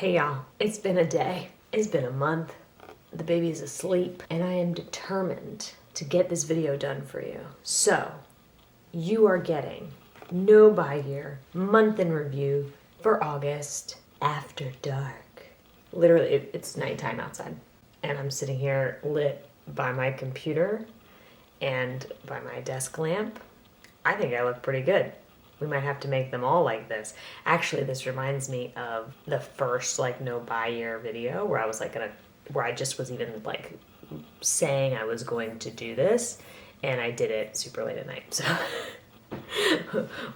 Hey y'all, it's been a day. It's been a month. The baby's asleep and I am determined to get this video done for you. So, you are getting no buy here, month in review for August after dark. Literally, it's nighttime outside and I'm sitting here lit by my computer and by my desk lamp. I think I look pretty good. We might have to make them all like this. Actually, this reminds me of the first no buy year video where I was where I just was even saying I was going to do this, and I did it super late at night. So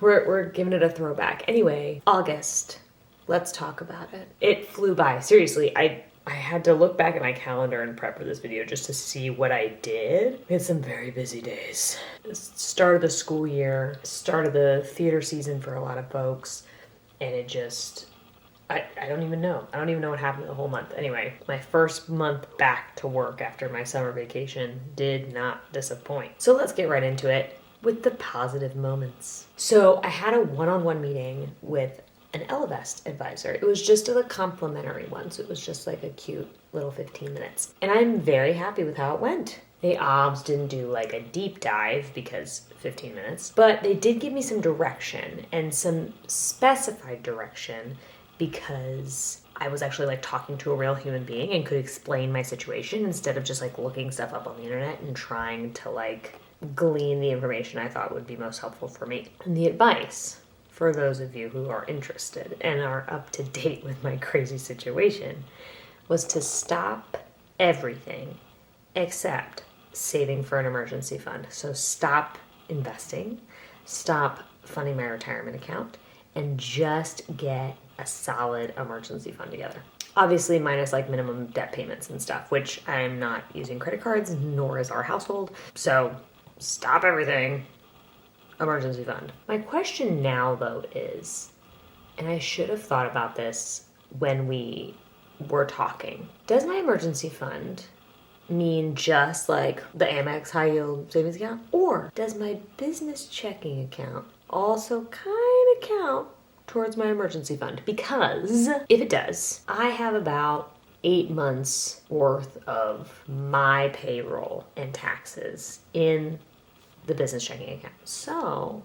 we're giving it a throwback. Anyway, August. Let's talk about it. It flew by. Seriously, I had to look back at my calendar and prep for this video just to see what I did. We had some very busy days. Start of the school year, start of the theater season for a lot of folks, and it just, I don't even know. I don't even know what happened the whole month. Anyway, my first month back to work after my summer vacation did not disappoint. So let's get right into it with the positive moments. So I had a one-on-one meeting with an Elevest advisor. It was just a complimentary one, so it was just like a cute little 15 minutes. And I'm very happy with how it went. They didn't do a deep dive because 15 minutes, but they did give me some direction and some specified direction because I was actually talking to a real human being and could explain my situation instead of just looking stuff up on the internet and trying to glean the information I thought would be most helpful for me. And the advice, for those of you who are interested and are up to date with my crazy situation, was to stop everything except saving for an emergency fund. So stop investing, stop funding my retirement account, and just get a solid emergency fund together. Obviously minus minimum debt payments and stuff, which I'm not using credit cards, nor is our household. So stop everything. Emergency fund. My question now, though, is, and I should have thought about this when we were talking, does my emergency fund mean just the Amex high yield savings account? Or does my business checking account also kind of count towards my emergency fund? Because if it does, I have about 8 months worth of my payroll and taxes in the business checking account. So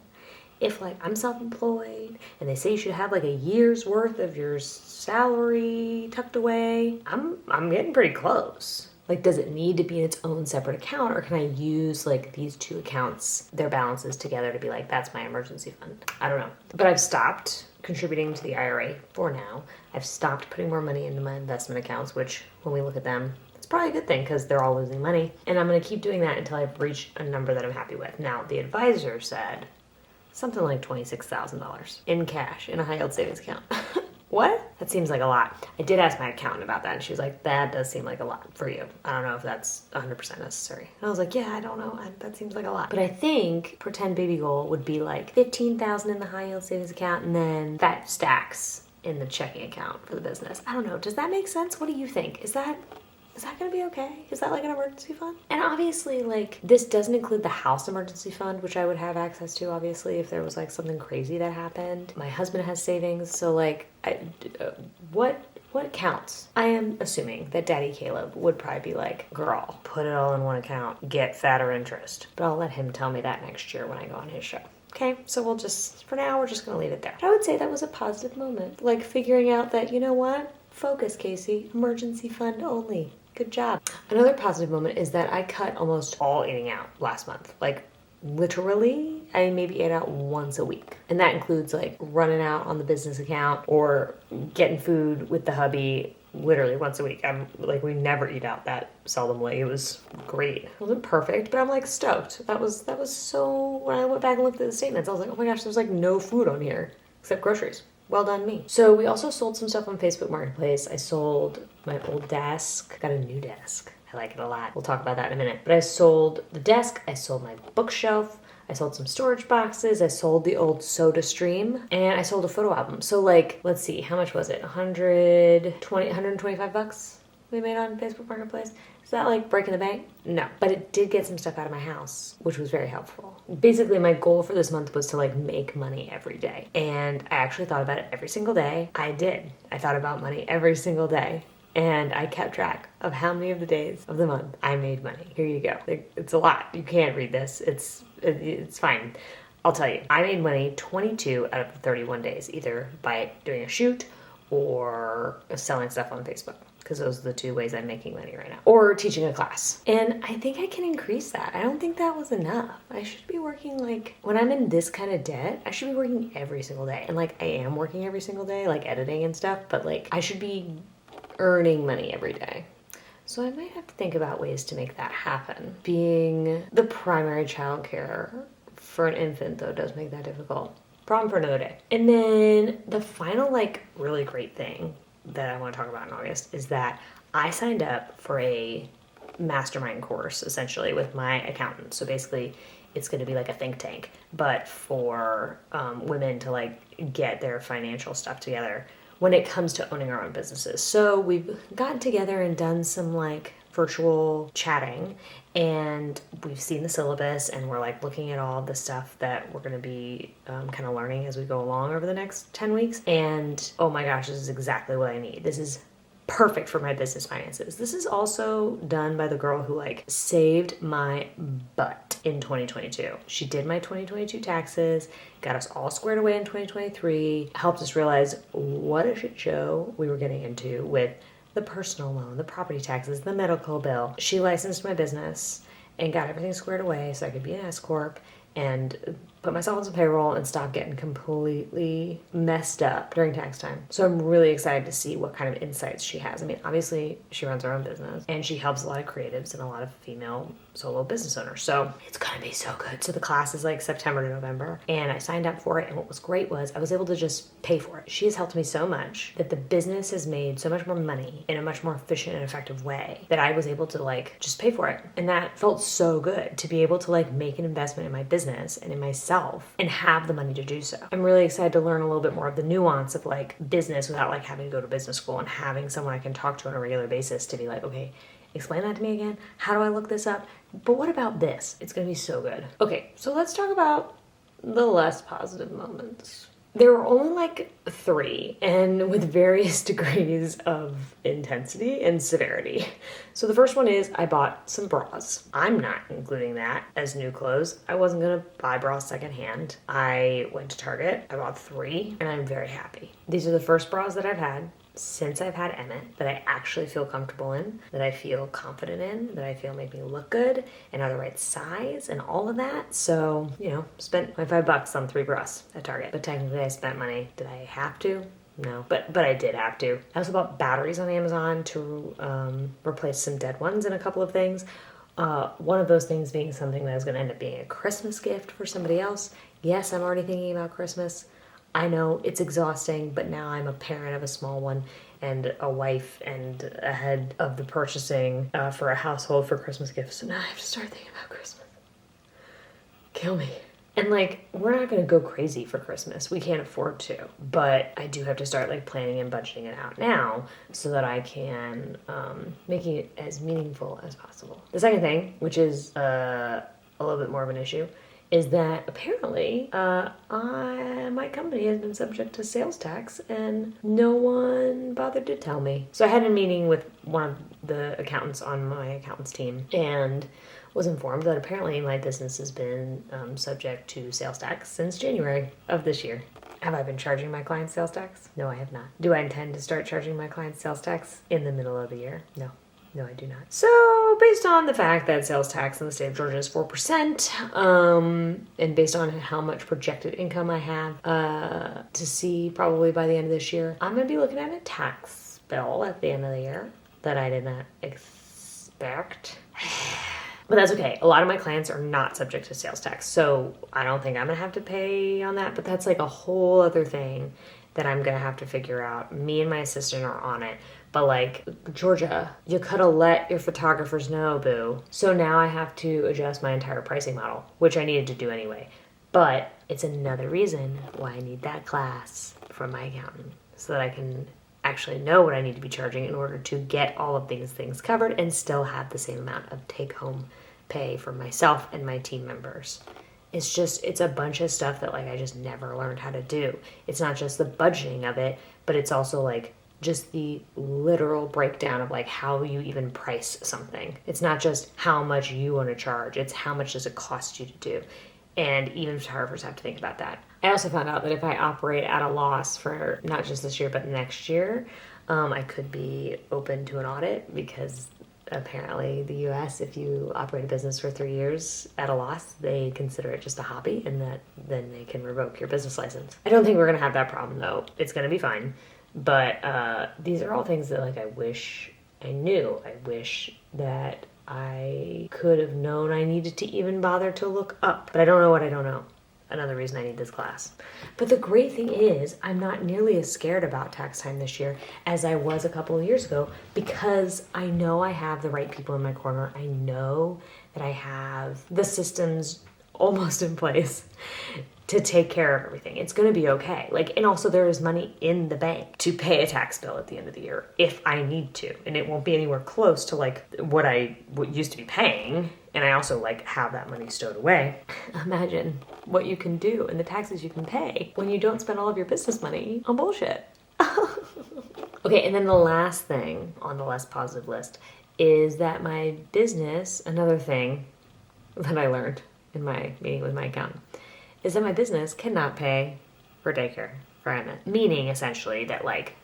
if I'm self-employed and they say you should have a year's worth of your salary tucked away, I'm getting pretty close. Does it need to be in its own separate account, or can I use these two accounts, their balances together to be that's my emergency fund? I don't know. But I've stopped contributing to the IRA for now. I've stopped putting more money into my investment accounts, which when we look at them, it's probably a good thing because they're all losing money. And I'm going to keep doing that until I've reached a number that I'm happy with. Now, the advisor said something like $26,000 in cash in a high yield savings account. What? That seems like a lot. I did ask my accountant about that, and she was like, that does seem like a lot for you. I don't know if that's 100% necessary. And I was like, yeah, I don't know. That seems like a lot. But I think pretend baby goal would be $15,000 in the high yield savings account, and then that stacks in the checking account for the business. I don't know. Does that make sense? What do you think? Is that going to be okay? Is that an emergency fund? And obviously, this doesn't include the house emergency fund, which I would have access to, obviously, if there was, something crazy that happened. My husband has savings, so, what counts? I am assuming that Daddy Caleb would probably be girl, put it all in one account, get fatter interest. But I'll let him tell me that next year when I go on his show. Okay, so for now, we're just going to leave it there. But I would say that was a positive moment. Figuring out that, you know what? Focus, Casey. Emergency fund only. Good job. Another positive moment is that I cut almost all eating out last month. Literally, I maybe ate out once a week. And that includes running out on the business account or getting food with the hubby literally once a week. We never eat out that seldomly. It was great. It wasn't perfect, but I'm stoked. That was so, when I went back and looked at the statements, I was oh my gosh, there's no food on here except groceries. Well done me. So we also sold some stuff on Facebook Marketplace. I sold my old desk. Got a new desk. I like it a lot. We'll talk about that in a minute. But I sold the desk. I sold my bookshelf. I sold some storage boxes. I sold the old Soda Stream. And I sold a photo album. So let's see. How much was it? $125? we made on Facebook Marketplace. Is that like breaking the bank? No. But it did get some stuff out of my house, which was very helpful. Basically, my goal for this month was to like make money every day. And I actually thought about it every single day. I did. I thought about money every single day. And I kept track of how many of the days of the month I made money. Here you go. It's a lot. You can't read this. It's fine. I'll tell you. I made money 22 out of the 31 days, either by doing a shoot or selling stuff on Facebook, because those are the two ways I'm making money right now, or teaching a class. And I think I can increase that. I don't think that was enough. I should be working, like, when I'm in this kind of debt, I should be working every single day. And like, I am working every single day, like editing and stuff, but like, I should be earning money every day. So I might have to think about ways to make that happen. Being the primary child care for an infant, though, does make that difficult. Problem for another day. And then the final, like, really great thing that I want to talk about in August is that I signed up for a mastermind course, essentially, with my accountant. So basically, it's going to be like a think tank, but for women to, like, get their financial stuff together when it comes to owning our own businesses. So we've gotten together and done some, like, virtual chatting, and we've seen the syllabus, and we're like looking at all the stuff that we're going to be kind of learning as we go along over the next 10 weeks. And oh my gosh, this is exactly what I need. This is perfect for my business finances. This is also done by the girl who like saved my butt in 2022. She did my 2022 taxes, got us all squared away in 2023, helped us realize what a shit show we were getting into with the personal loan, the property taxes, the medical bill. She licensed my business and got everything squared away so I could be an S Corp and put myself on some payroll and stop getting completely messed up during tax time. So I'm really excited to see what kind of insights she has. I mean, obviously she runs her own business and she helps a lot of creatives and a lot of female solo business owners. So it's gonna be so good. So the class is like September to November, and I signed up for it. And what was great was I was able to just pay for it. She has helped me so much that the business has made so much more money in a much more efficient and effective way that I was able to like just pay for it. And that felt so good to be able to like make an investment in my business and in myself and have the money to do so. I'm really excited to learn a little bit more of the nuance of like business without like having to go to business school, and having someone I can talk to on a regular basis to be like, okay, explain that to me again. How do I look this up? But what about this? It's gonna be so good. Okay, so let's talk about the less positive moments. There were only like 3, and with various degrees of intensity and severity. So the first one is I bought some bras. I'm not including that as new clothes. I wasn't gonna buy bras secondhand. I went to Target, I bought 3, and I'm very happy. These are the first bras that I've had since I've had Emmett that I actually feel comfortable in, that I feel confident in, that I feel make me look good and are the right size and all of that. So, you know, spent $25 on 3 bras at Target. But technically I spent money. Did I have to? No, but I did have to. I also bought batteries on Amazon to replace some dead ones and a couple of things. One of those things being something that is going to end up being a Christmas gift for somebody else. Yes, I'm already thinking about Christmas. I know it's exhausting, but now I'm a parent of a small one and a wife and ahead of the purchasing for a household for Christmas gifts. So now I have to start thinking about Christmas. Kill me. And like, we're not going to go crazy for Christmas. We can't afford to. But I do have to start like planning and budgeting it out now so that I can make it as meaningful as possible. The second thing, which is a little bit more of an issue, is that apparently my company has been subject to sales tax and no one bothered to tell me. So I had a meeting with one of the accountants on my accountant's team and was informed that apparently my business has been subject to sales tax since January of this year. Have I been charging my clients sales tax? No, I have not. Do I intend to start charging my clients sales tax in the middle of the year? No. No, I do not. So, based on the fact that sales tax in the state of Georgia is 4%, and based on how much projected income I have to see probably by the end of this year, I'm going to be looking at a tax bill at the end of the year that I did not expect. But that's okay. A lot of my clients are not subject to sales tax, so I don't think I'm going to have to pay on that, but that's like a whole other thing that I'm going to have to figure out. Me and my assistant are on it. But like, Georgia, you could have let your photographers know, boo. So now I have to adjust my entire pricing model, which I needed to do anyway. But it's another reason why I need that class from my accountant so that I can actually know what I need to be charging in order to get all of these things covered and still have the same amount of take-home pay for myself and my team members. It's a bunch of stuff that like I just never learned how to do. It's not just the budgeting of it, but it's also like just the literal breakdown of like how you even price something. It's not just how much you want to charge, it's how much does it cost you to do. And even photographers have to think about that. I also found out that if I operate at a loss for not just this year but next year, I could be open to an audit, because apparently the US, if you operate a business for 3 years at a loss, they consider it just a hobby, and that then they can revoke your business license. I don't think we're gonna have that problem though. It's gonna be fine. But these are all things that like I wish I knew. I wish that I could have known I needed to even bother to look up. But I don't know what I don't know. Another reason I need this class. But the great thing is I'm not nearly as scared about tax time this year as I was a couple of years ago, because I know I have the right people in my corner. I know that I have the systems almost in place to take care of everything. It's going to be okay. Like, and also there is money in the bank to pay a tax bill at the end of the year if I need to, and it won't be anywhere close to like what used to be paying. And I also like have that money stowed away. Imagine what you can do and the taxes you can pay when you don't spend all of your business money on bullshit. Okay, and then the last thing on the less positive list is that my business, another thing that I learned in my meeting with my accountant, is that my business cannot pay for daycare for Emmett. Meaning essentially that like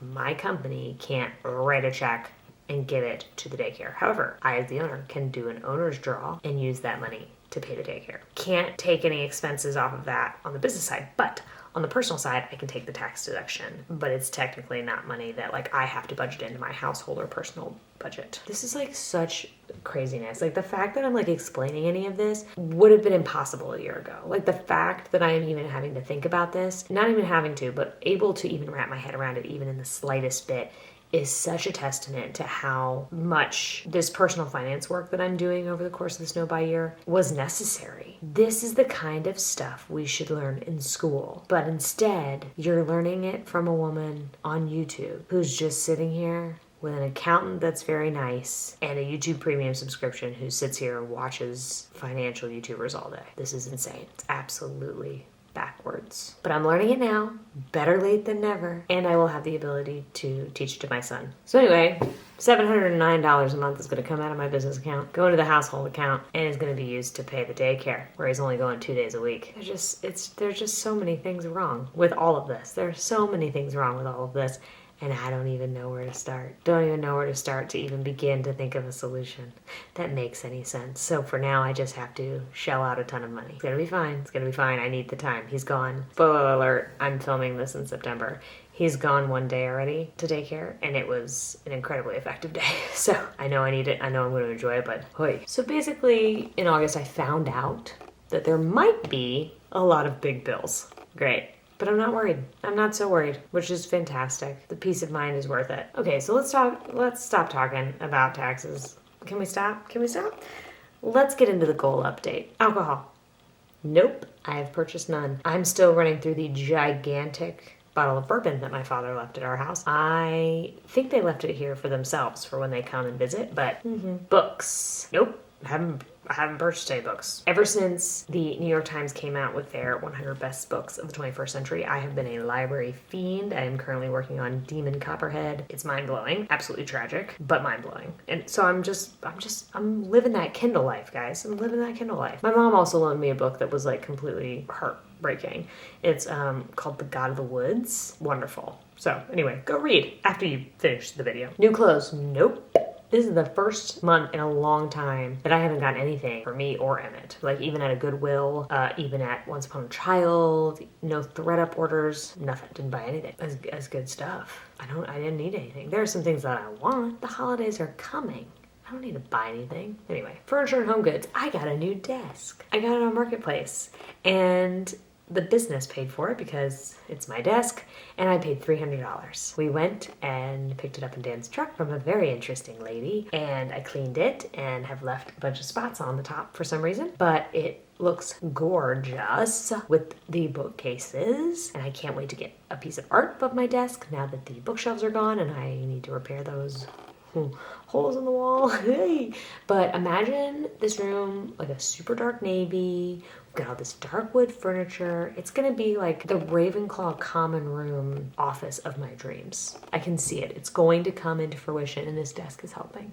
my company can't write a check and give it to the daycare. However, I as the owner can do an owner's draw and use that money to pay the daycare. Can't take any expenses off of that on the business side, but on the personal side, I can take the tax deduction, but it's technically not money that like I have to budget into my household or personal budget. This is like such craziness. Like the fact that I'm like explaining any of this would have been impossible a year ago. Like the fact that I am even having to think about this, not even having to, but able to even wrap my head around it even in the slightest bit, is such a testament to how much this personal finance work that I'm doing over the course of the Snow By year was necessary. This is the kind of stuff we should learn in school. But instead, you're learning it from a woman on YouTube who's just sitting here with an accountant that's very nice and a YouTube premium subscription who sits here and watches financial YouTubers all day. This is insane. It's absolutely backwards. But I'm learning it now, better late than never, and I will have the ability to teach it to my son. So anyway, $709 a month is going to come out of my business account, go into the household account, and is going to be used to pay the daycare, where he's only going 2 days a week. There's just so many things wrong with all of this. There are so many things wrong with all of this. And I don't even know where to start. Don't even know where to start to even begin to think of a solution that makes any sense. So for now, I just have to shell out a ton of money. It's gonna be fine. It's gonna be fine. I need the time. He's gone. Spoiler alert, I'm filming this in September. He's gone 1 day already to daycare, and it was an incredibly effective day. So I know I need it. I know I'm going to enjoy it, but hoy. So basically, in August, I found out that there might be a lot of big bills. Great. But I'm not worried. I'm not so worried, which is fantastic. The peace of mind is worth it. Okay, so let's stop talking about taxes. Can we stop? Let's get into the goal update. Alcohol. Nope, I have purchased none. I'm still running through the gigantic bottle of bourbon that my father left at our house. I think they left it here for themselves for when they come and visit, but books. Nope, I haven't purchased any books. Ever since the New York Times came out with their 100 best books of the 21st century, I have been a library fiend. I am currently working on Demon Copperhead. It's mind-blowing, absolutely tragic, but mind-blowing. And so I'm living that Kindle life, guys. I'm living that Kindle life. My mom also loaned me a book that was like completely heartbreaking. It's called The God of the Woods. Wonderful. So anyway, go read after you finish the video. New clothes. Nope. This is the first month in a long time that I haven't gotten anything for me or Emmett. Like even at a Goodwill, even at Once Upon a Child, no ThredUp orders, nothing. Didn't buy anything. As good stuff. I didn't need anything. There are some things that I want. The holidays are coming. I don't need to buy anything. Anyway, furniture and home goods. I got a new desk. I got it on Marketplace. And the business paid for it because it's my desk, and I paid $300. We went and picked it up in Dan's truck from a very interesting lady, and I cleaned it and have left a bunch of spots on the top for some reason, but it looks gorgeous with the bookcases, and I can't wait to get a piece of art above my desk now that the bookshelves are gone and I need to repair those holes in the wall. But imagine this room like a super dark navy. We've got all this dark wood furniture. It's gonna be like the Ravenclaw common room office of my dreams. I can see it. It's going to come into fruition, and this desk is helping.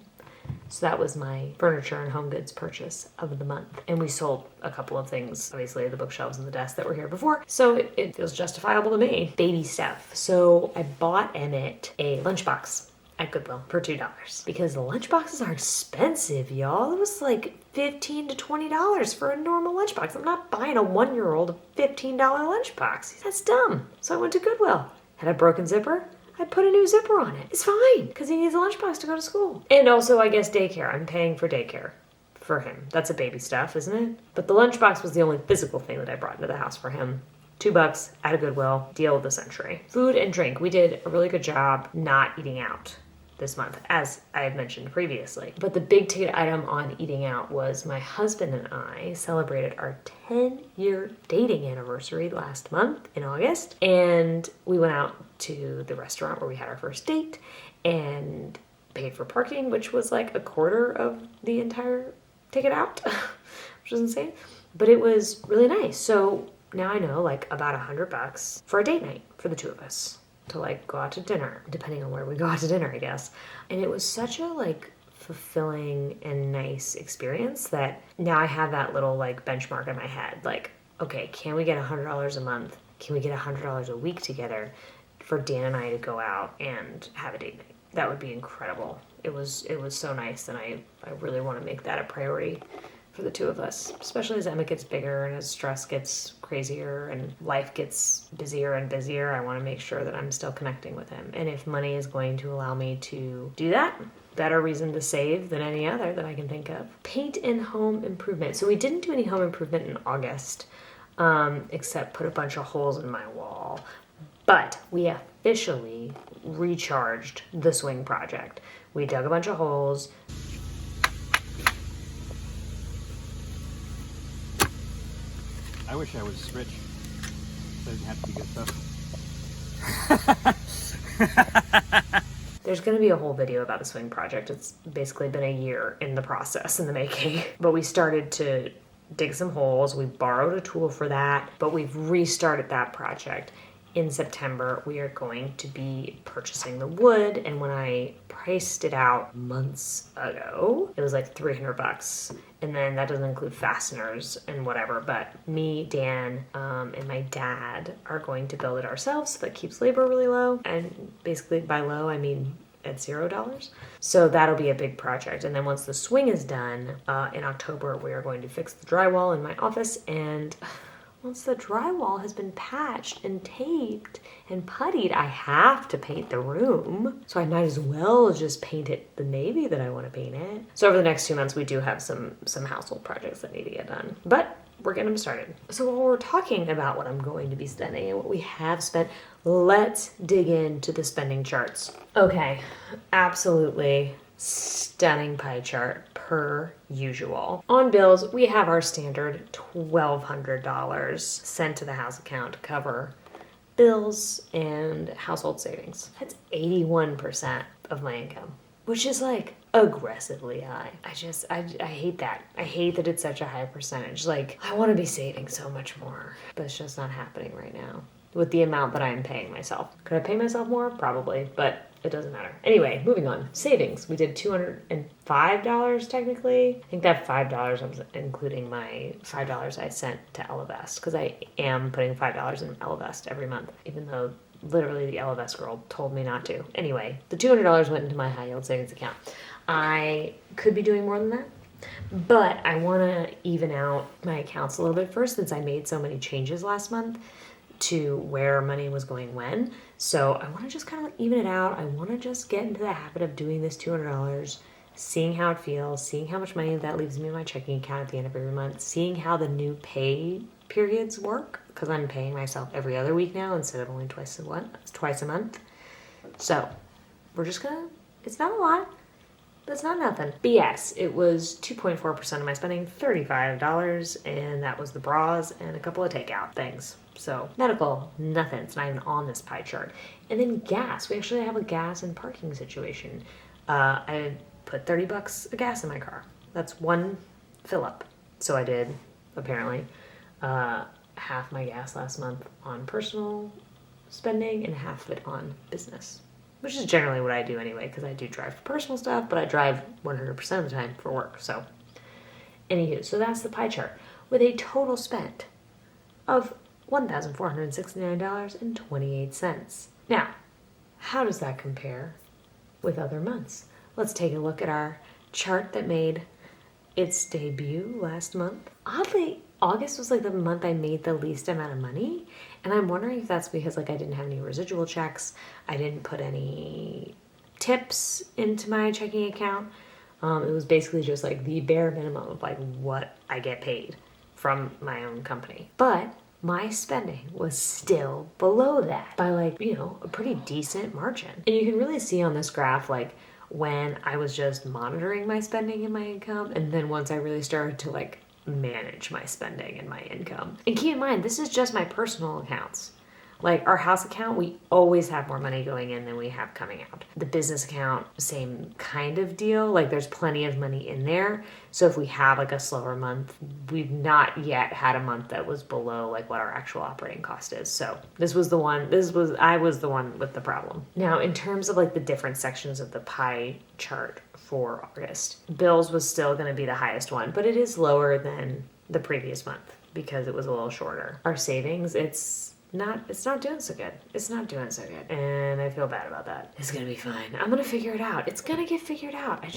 So that was my furniture and home goods purchase of the month. And we sold a couple of things, obviously the bookshelves and the desk that were here before. So it feels justifiable to me. Baby stuff. So I bought Emmett a lunchbox at Goodwill for $2 because the lunchboxes are expensive, y'all. It was like $15 to $20 for a normal lunchbox. I'm not buying a 1-year-old a $15 lunchbox. That's dumb. So I went to Goodwill. Had a broken zipper. I put a new zipper on it. It's fine because he needs a lunchbox to go to school. And also, I guess, daycare. I'm paying for daycare for him. That's a baby stuff, isn't it? But the lunchbox was the only physical thing that I brought into the house for him. $2 at a Goodwill. Deal of the century. Food and drink. We did a really good job not eating out this month, as I had mentioned previously. But the big ticket item on eating out was my husband and I celebrated our 10-year dating anniversary last month in August. And we went out to the restaurant where we had our first date and paid for parking, which was like a quarter of the entire ticket out, which was insane. But it was really nice. So now I know like about $100 for a date night for the two of us to like go out to dinner, depending on where we go out to dinner, I guess. And it was such a like fulfilling and nice experience that now I have that little like benchmark in my head. Like, okay, can we get $100 a month? Can we get $100 a week together for Dan and I to go out and have a date night? That would be incredible. It was so nice, and I really want to make that a priority for the two of us, especially as Emma gets bigger and as stress gets crazier and life gets busier and busier. I want to make sure that I'm still connecting with him. And if money is going to allow me to do that, better reason to save than any other that I can think of. Paint and home improvement. So we didn't do any home improvement in August, except put a bunch of holes in my wall. But we officially recharged the swing project. We dug a bunch of holes. I wish I was rich, so I didn't have to be good stuff. There's going to be a whole video about the swing project. It's basically been a year in the process, in the making. But we started to dig some holes. We borrowed a tool for that, but we've restarted that project. In September, we are going to be purchasing the wood, and when I priced it out months ago, it was like $300. And then that doesn't include fasteners and whatever, but me, Dan, and my dad are going to build it ourselves, so that keeps labor really low. And basically by low, I mean at $0. So that'll be a big project. And then once the swing is done, in October, we are going to fix the drywall in my office, and once the drywall has been patched and taped and puttied, I have to paint the room. So I might as well just paint it the navy that I want to paint it. So over the next 2 months, we do have some household projects that need to get done. But we're getting them started. So while we're talking about what I'm going to be spending and what we have spent, let's dig into the spending charts. Okay, absolutely stunning pie chart per usual. On bills, we have our standard $1,200 sent to the house account to cover bills and household savings. That's 81% of my income, which is like aggressively high. I hate that. I hate that it's such a high percentage. Like, I want to be saving so much more, but it's just not happening right now with the amount that I am paying myself. Could I pay myself more? Probably, but it doesn't matter. Anyway, moving on. Savings. We did $205 technically. I think that $5 was including my $5 I sent to Elevest, because I am putting $5 in Elevest every month, even though literally the Elevest girl told me not to. Anyway, the $200 went into my high yield savings account. I could be doing more than that, but I want to even out my accounts a little bit first, since I made so many changes last month to where money was going when. So I want to just kind of even it out. I want to just get into the habit of doing this $200, seeing how it feels, seeing how much money that leaves me in my checking account at the end of every month, seeing how the new pay periods work, because I'm paying myself every other week now instead of only twice a month. So we're just gonna, it's not a lot, That's not nothing. But yes, it was 2.4% of my spending, $35, and that was the bras and a couple of takeout things. So medical, nothing. It's not even on this pie chart. And then gas. We actually have a gas and parking situation. I put $30 of gas in my car. That's one fill up. So I did, apparently, half my gas last month on personal spending and half of it on business, which is generally what I do anyway, because I do drive for personal stuff, but I drive 100% of the time for work. So anywho, so that's the pie chart with a total spent of $1,469.28. Now, how does that compare with other months? Let's take a look at our chart that made its debut last month. Oddly, August was like the month I made the least amount of money, and I'm wondering if that's because like I didn't have any residual checks, I didn't put any tips into my checking account. It was basically just like the bare minimum of like what I get paid from my own company. But my spending was still below that by like, you know, a pretty decent margin. And you can really see on this graph like when I was just monitoring my spending and my income, and then once I really started to like manage my spending and my income. And keep in mind, this is just my personal accounts. Like our house account, we always have more money going in than we have coming out. The business account, same kind of deal. Like there's plenty of money in there. So if we have like a slower month, we've not yet had a month that was below like what our actual operating cost is. So I was the one with the problem. Now, in terms of like the different sections of the pie chart for August, bills was still going to be the highest one, but it is lower than the previous month because it was a little shorter. Our savings, it's not doing so good. It's not doing so good. And I feel bad about that. It's gonna be fine. I'm gonna figure it out. It's gonna get figured out. I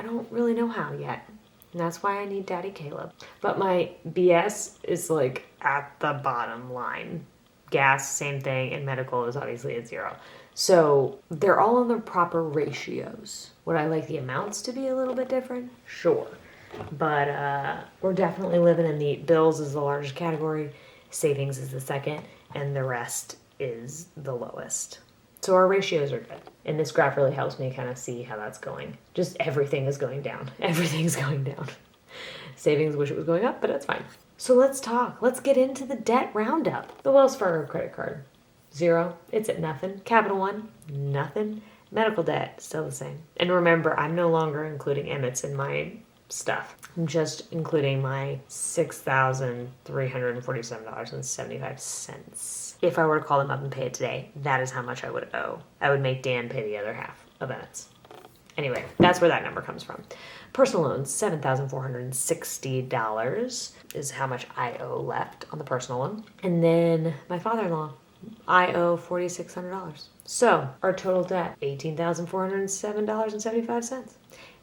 don't really know how yet. And that's why I need Daddy Caleb. But my BS is like at the bottom line. Gas, same thing, and medical is obviously at 0. So they're all in the proper ratios. Would I like the amounts to be a little bit different? Sure. But we're definitely living in the bills is the largest category, savings is the second, and the rest is the lowest. So our ratios are good. And this graph really helps me kind of see how that's going. Just everything is going down. Everything's going down. Savings, wish it was going up, but it's fine. So let's talk. Let's get into the debt roundup. The Wells Fargo credit card, 0. It's at nothing. Capital One, nothing. Medical debt, still the same. And remember, I'm no longer including Emmett's in my stuff. I'm just including my $6,347.75. If I were to call them up and pay it today, that is how much I would owe. I would make Dan pay the other half of Emmett's. Anyway, that's where that number comes from. Personal loans, $7,460 is how much I owe left on the personal one. And then my father-in-law, I owe $4,600. So our total debt, $18,407.75.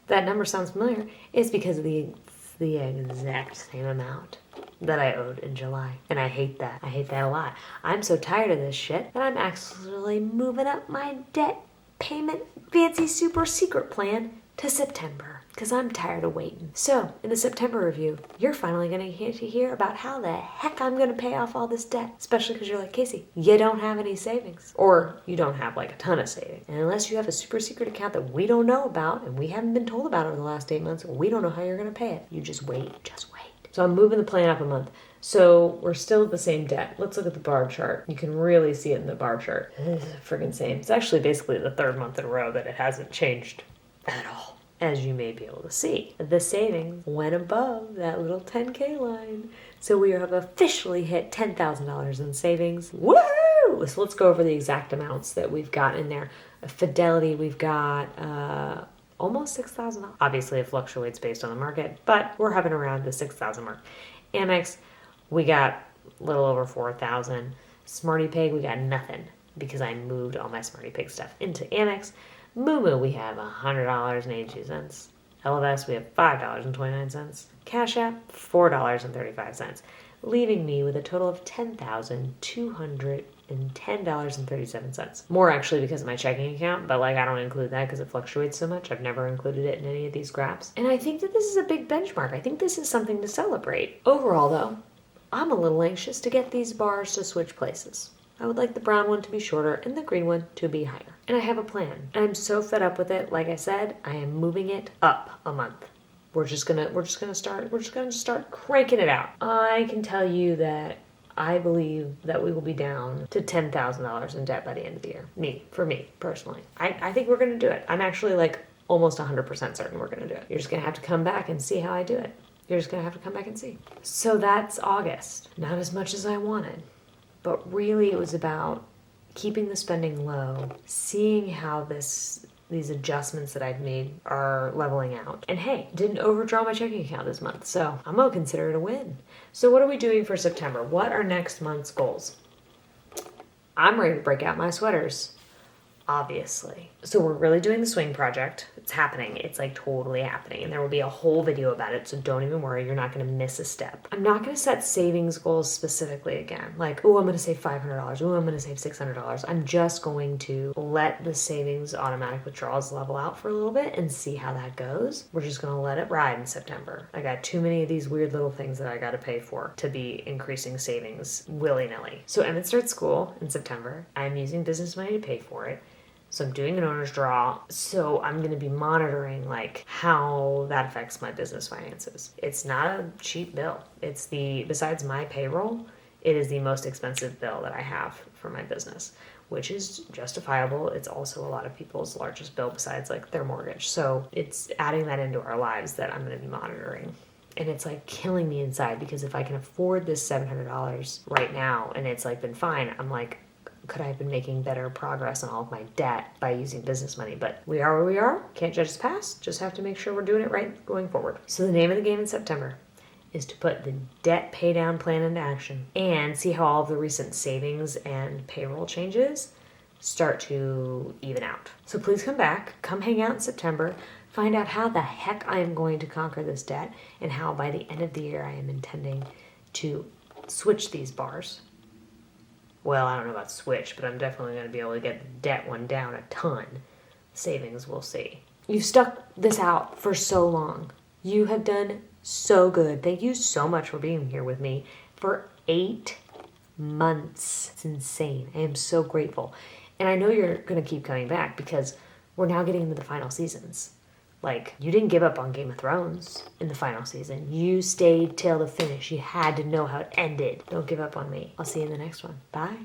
That number sounds familiar. It's because of the exact same amount that I owed in July. And I hate that. I hate that a lot. I'm so tired of this shit that I'm actually moving up my debt payment fancy super secret plan to September because I'm tired of waiting. So in the September review, you're finally going to hear about how the heck I'm going to pay off all this debt, especially because you're like, Casey, you don't have any savings, or you don't have like a ton of savings. And unless you have a super secret account that we don't know about and we haven't been told about over the last 8 months, we don't know how you're going to pay it. You just wait. So I'm moving the plan up a month. So we're still at the same debt. Let's look at the bar chart. You can really see it in the bar chart. It's friggin' same. It's actually basically the 3rd month in a row that it hasn't changed at all. As you may be able to see, the savings went above that little 10K line. So we have officially hit $10,000 in savings. Woo! So let's go over the exact amounts that we've got in there. Fidelity, we've got almost $6,000. Obviously, it fluctuates based on the market, but we're hovering around the $6,000 mark. Amex, we got a little over $4,000. Smarty Pig, we got nothing because I moved all my Smarty Pig stuff into Amex. Moo, we have $100.82. LFS, we have $5.29. Cash App, $4.35, leaving me with a total of $10,210.37. More actually because of my checking account, but like I don't include that because it fluctuates so much. I've never included it in any of these graphs. And I think that this is a big benchmark. I think this is something to celebrate. Overall though, I'm a little anxious to get these bars to switch places. I would like the brown one to be shorter and the green one to be higher. And I have a plan. And I'm so fed up with it. Like I said, I am moving it up a month. We're just gonna start cranking it out. I can tell you that I believe that we will be down to $10,000 in debt by the end of the year. For me, personally. I think we're gonna do it. I'm actually like almost 100% certain we're gonna do it. You're just gonna have to come back and see how I do it. You're just gonna have to come back and see. So that's August. Not as much as I wanted, but really it was about keeping the spending low, seeing how these adjustments that I've made are leveling out. And hey, didn't overdraw my checking account this month, so I'm gonna consider it a win. So what are we doing for September? What are next month's goals? I'm ready to break out my sweaters, obviously. So we're really doing the swing project. It's happening. It's like totally happening. And there will be a whole video about it, so don't even worry. You're not going to miss a step. I'm not going to set savings goals specifically again. Like, oh, I'm going to save $500. Oh, I'm going to save $600. I'm just going to let the savings automatic withdrawals level out for a little bit and see how that goes. We're just going to let it ride in September. I got too many of these weird little things that I got to pay for to be increasing savings willy-nilly. So Emmett starts school in September. I'm using business money to pay for it. So I'm doing an owner's draw. So I'm going to be monitoring like how that affects my business finances. It's not a cheap bill. Besides my payroll, it is the most expensive bill that I have for my business, which is justifiable. It's also a lot of people's largest bill besides like their mortgage. So it's adding that into our lives that I'm going to be monitoring. And it's like killing me inside because if I can afford this $700 right now and it's like been fine, I'm like, could I have been making better progress on all of my debt by using business money? But we are where we are. Can't judge the past. Just have to make sure we're doing it right going forward. So the name of the game in September is to put the debt pay down plan into action and see how all of the recent savings and payroll changes start to even out. So please come back. Come hang out in September. Find out how the heck I am going to conquer this debt and how by the end of the year I am intending to switch these bars. Well, I don't know about switch, but I'm definitely going to be able to get the debt one down a ton. Savings, we'll see. You've stuck this out for so long. You have done so good. Thank you so much for being here with me for 8 months. It's insane. I am so grateful. And I know you're going to keep coming back because we're now getting into the final seasons. Like, you didn't give up on Game of Thrones in the final season. You stayed till the finish. You had to know how it ended. Don't give up on me. I'll see you in the next one. Bye.